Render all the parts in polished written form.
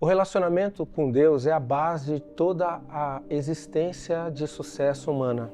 O relacionamento com Deus é a base de toda a existência de sucesso humana.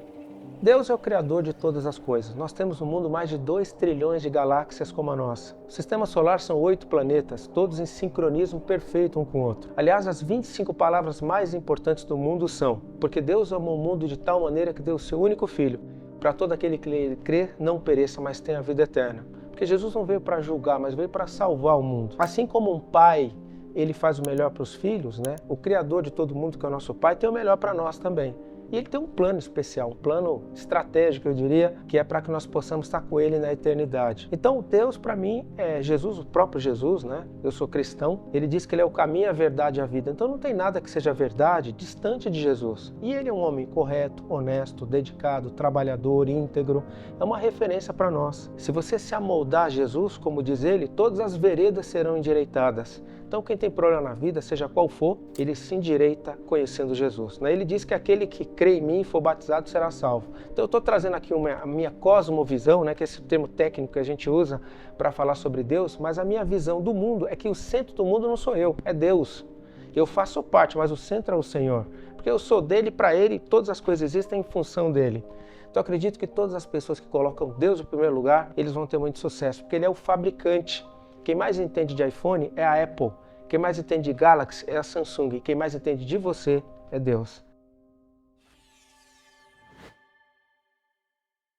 Deus é o criador de todas as coisas. Nós temos no mundo mais de 2 trilhões de galáxias como a nossa. O sistema solar são 8 planetas, todos em sincronismo perfeito um com o outro. Aliás, as 25 palavras mais importantes do mundo são: porque Deus amou o mundo de tal maneira que deu o seu único filho, para todo aquele que nele crê não pereça, mas tenha a vida eterna. Porque Jesus não veio para julgar, mas veio para salvar o mundo. Assim como um pai, ele faz o melhor para os filhos, né? O Criador de todo mundo, que é o nosso Pai, tem o melhor para nós também. E ele tem um plano especial, um plano estratégico, eu diria, que é para que nós possamos estar com ele na eternidade. Então, Deus, para mim, é Jesus, o próprio Jesus, né? Eu sou cristão, ele diz que ele é o caminho, a verdade e a vida. Então, não tem nada que seja verdade distante de Jesus. E ele é um homem correto, honesto, dedicado, trabalhador, íntegro. É uma referência para nós. Se você se amoldar a Jesus, como diz ele, todas as veredas serão endireitadas. Então, quem tem problema na vida, seja qual for, ele se endireita conhecendo Jesus. Ele diz que aquele que crê em mim e for batizado será salvo. Então, eu estou trazendo aqui a minha cosmovisão, que é esse termo técnico que a gente usa para falar sobre Deus, mas a minha visão do mundo é que o centro do mundo não sou eu, é Deus. Eu faço parte, mas o centro é o Senhor. Porque eu sou dele, para ele, e todas as coisas existem em função dele. Então, acredito que todas as pessoas que colocam Deus em primeiro lugar, eles vão ter muito sucesso, porque ele é o fabricante. Quem mais entende de iPhone é a Apple. Quem mais entende de Galaxy é a Samsung. Quem mais entende de você é Deus.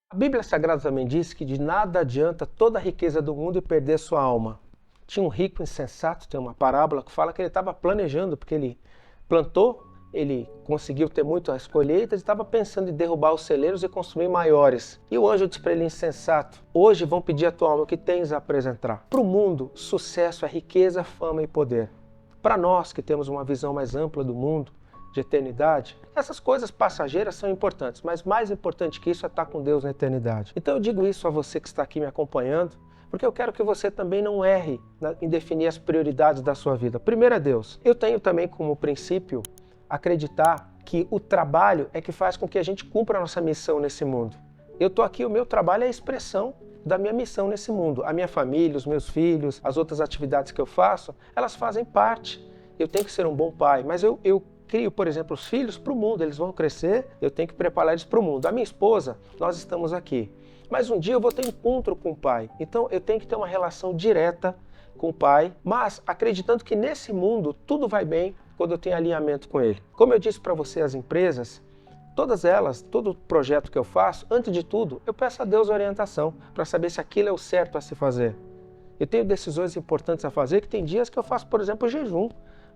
A Bíblia Sagrada também diz que de nada adianta toda a riqueza do mundo e perder sua alma. Tinha um rico insensato, tem uma parábola que fala que ele estava planejando, porque ele plantou, ele conseguiu ter muitas colheitas e estava pensando em derrubar os celeiros e construir maiores. E o anjo disse para ele: insensato, hoje vão pedir a tua alma, o que tens a apresentar. Para o mundo, sucesso é riqueza, fama e poder. Para nós que temos uma visão mais ampla do mundo, de eternidade, essas coisas passageiras são importantes, mas mais importante que isso é estar com Deus na eternidade. Então eu digo isso a você que está aqui me acompanhando, porque eu quero que você também não erre em definir as prioridades da sua vida. Primeiro é Deus. Eu tenho também como princípio acreditar que o trabalho é que faz com que a gente cumpra a nossa missão nesse mundo. Eu estou aqui, o meu trabalho é a expressão da minha missão nesse mundo. A minha família, os meus filhos, as outras atividades que eu faço, elas fazem parte. Eu tenho que ser um bom pai, mas eu crio, por exemplo, os filhos para o mundo, eles vão crescer, eu tenho que preparar eles para o mundo. A minha esposa, nós estamos aqui. Mas um dia eu vou ter encontro com o pai, então eu tenho que ter uma relação direta com o pai, mas acreditando que nesse mundo tudo vai bem quando eu tenho alinhamento com ele. Como eu disse para você, as empresas, todas elas, todo projeto que eu faço, antes de tudo, eu peço a Deus orientação para saber se aquilo é o certo a se fazer. Eu tenho decisões importantes a fazer, que tem dias que eu faço, por exemplo, jejum,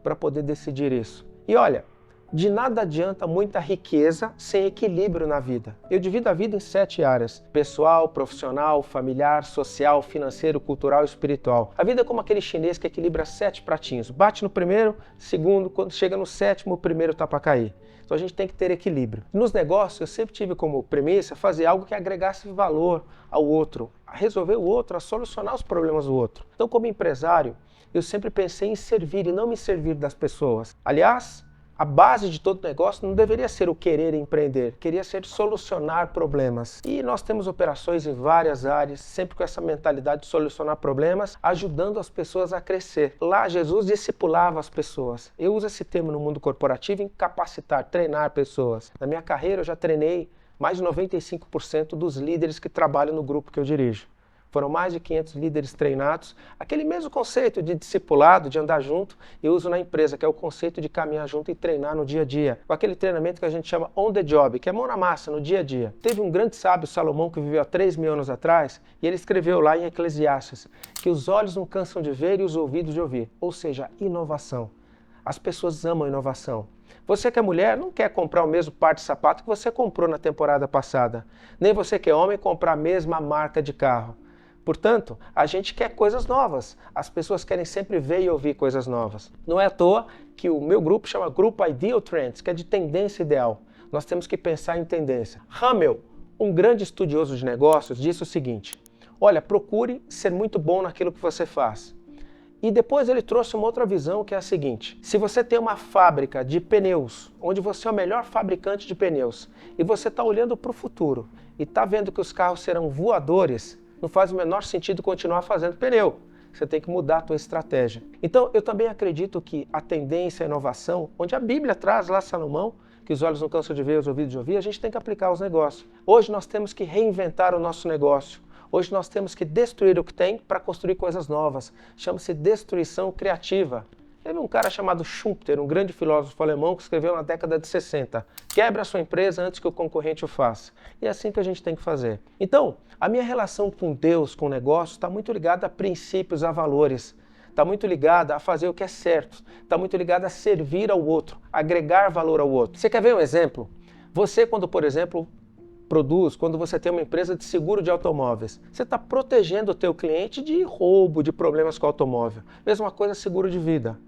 para poder decidir isso. E olha, de nada adianta muita riqueza sem equilíbrio na vida. Eu divido a vida em 7 áreas: pessoal, profissional, familiar, social, financeiro, cultural e espiritual. A vida é como aquele chinês que equilibra 7 pratinhos. Bate no primeiro, segundo, quando chega no 7º, o primeiro tá para cair. Então a gente tem que ter equilíbrio. Nos negócios, eu sempre tive como premissa fazer algo que agregasse valor ao outro, a resolver o outro, a solucionar os problemas do outro. Então, como empresário, eu sempre pensei em servir e não me servir das pessoas. Aliás, a base de todo negócio não deveria ser o querer empreender, queria ser solucionar problemas. E nós temos operações em várias áreas, sempre com essa mentalidade de solucionar problemas, ajudando as pessoas a crescer. Lá Jesus discipulava as pessoas. Eu uso esse termo no mundo corporativo em capacitar, treinar pessoas. Na minha carreira eu já treinei mais de 95% dos líderes que trabalham no grupo que eu dirijo. Foram mais de 500 líderes treinados. Aquele mesmo conceito de discipulado, de andar junto, eu uso na empresa, que é o conceito de caminhar junto e treinar no dia a dia. Com aquele treinamento que a gente chama on the job, que é mão na massa, no dia a dia. Teve um grande sábio, Salomão, que viveu há 3.000 anos atrás, e ele escreveu lá em Eclesiastes que os olhos não cansam de ver e os ouvidos de ouvir. Ou seja, inovação. As pessoas amam inovação. Você que é mulher não quer comprar o mesmo par de sapato que você comprou na temporada passada. Nem você que é homem comprar a mesma marca de carro. Portanto, a gente quer coisas novas. As pessoas querem sempre ver e ouvir coisas novas. Não é à toa que o meu grupo chama Grupo Ideal Trends, que é de tendência ideal. Nós temos que pensar em tendência. Hamel, um grande estudioso de negócios, disse o seguinte: olha, procure ser muito bom naquilo que você faz. E depois ele trouxe uma outra visão, que é a seguinte: se você tem uma fábrica de pneus, onde você é o melhor fabricante de pneus, e você está olhando para o futuro e está vendo que os carros serão voadores, não faz o menor sentido continuar fazendo pneu. você tem que mudar a tua estratégia. Então, eu também acredito que a tendência à inovação, onde a Bíblia traz lá Salomão, que os olhos não cansam de ver, os ouvidos de ouvir, a gente tem que aplicar aos negócios. Hoje nós temos que reinventar o nosso negócio. Hoje nós temos que destruir o que tem para construir coisas novas. Chama-se destruição criativa. Teve um cara chamado Schumpeter, um grande filósofo alemão que escreveu na década de 60. Quebra a sua empresa antes que o concorrente o faça. E é assim que a gente tem que fazer. Então, a minha relação com Deus, com o negócio, está muito ligada a princípios, a valores. Está muito ligada a fazer o que é certo. Está muito ligada a servir ao outro, agregar valor ao outro. Você quer ver um exemplo? Você, quando, por exemplo, quando você tem uma empresa de seguro de automóveis, você está protegendo o teu cliente de roubo, de problemas com o automóvel. Mesma coisa seguro de vida.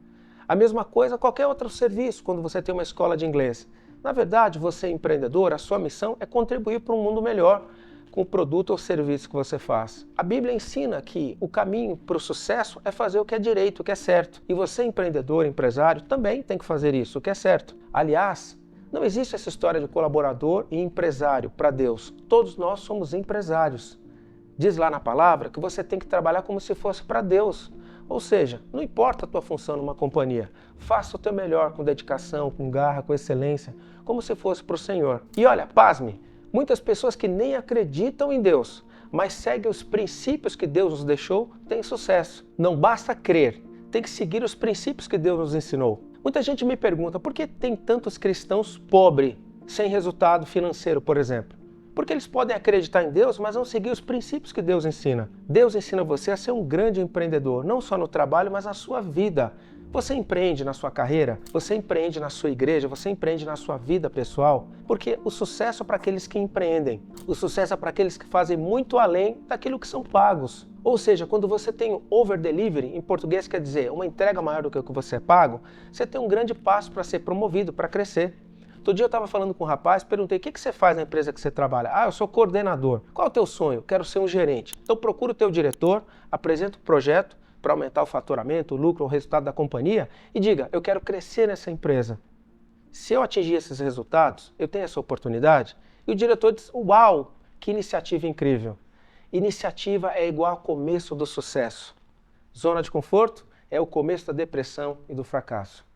A mesma coisa qualquer outro serviço, quando você tem uma escola de inglês. Na verdade, você é empreendedor, a sua missão é contribuir para um mundo melhor com o produto ou serviço que você faz. A Bíblia ensina que o caminho para o sucesso é fazer o que é direito, o que é certo. E você, empreendedor, empresário, também tem que fazer isso, o que é certo. Aliás, não existe essa história de colaborador e empresário para Deus. Todos nós somos empresários. Diz lá na palavra que você tem que trabalhar como se fosse para Deus. Ou seja, não importa a tua função numa companhia, faça o teu melhor com dedicação, com garra, com excelência, como se fosse para o Senhor. E olha, pasme, muitas pessoas que nem acreditam em Deus, mas seguem os princípios que Deus nos deixou, têm sucesso. Não basta crer, tem que seguir os princípios que Deus nos ensinou. Muita gente me pergunta, por que tem tantos cristãos pobres, sem resultado financeiro, por exemplo? Porque eles podem acreditar em Deus, mas não seguir os princípios que Deus ensina. Deus ensina você a ser um grande empreendedor, não só no trabalho, mas na sua vida. Você empreende na sua carreira, você empreende na sua igreja, você empreende na sua vida pessoal, porque o sucesso é para aqueles que empreendem. O sucesso é para aqueles que fazem muito além daquilo que são pagos. Ou seja, quando você tem o over delivery, em português quer dizer uma entrega maior do que o que você é pago, você tem um grande passo para ser promovido, para crescer. Outro dia eu estava falando com um rapaz, perguntei, o que você faz na empresa que você trabalha? Ah, eu sou coordenador. Qual é o teu sonho? Quero ser um gerente. Então procura o teu diretor, apresenta o projeto para aumentar o faturamento, o lucro, o resultado da companhia e diga, eu quero crescer nessa empresa. Se eu atingir esses resultados, eu tenho essa oportunidade? E o diretor diz, uau, que iniciativa incrível. Iniciativa é igual ao começo do sucesso. Zona de conforto é o começo da depressão e do fracasso.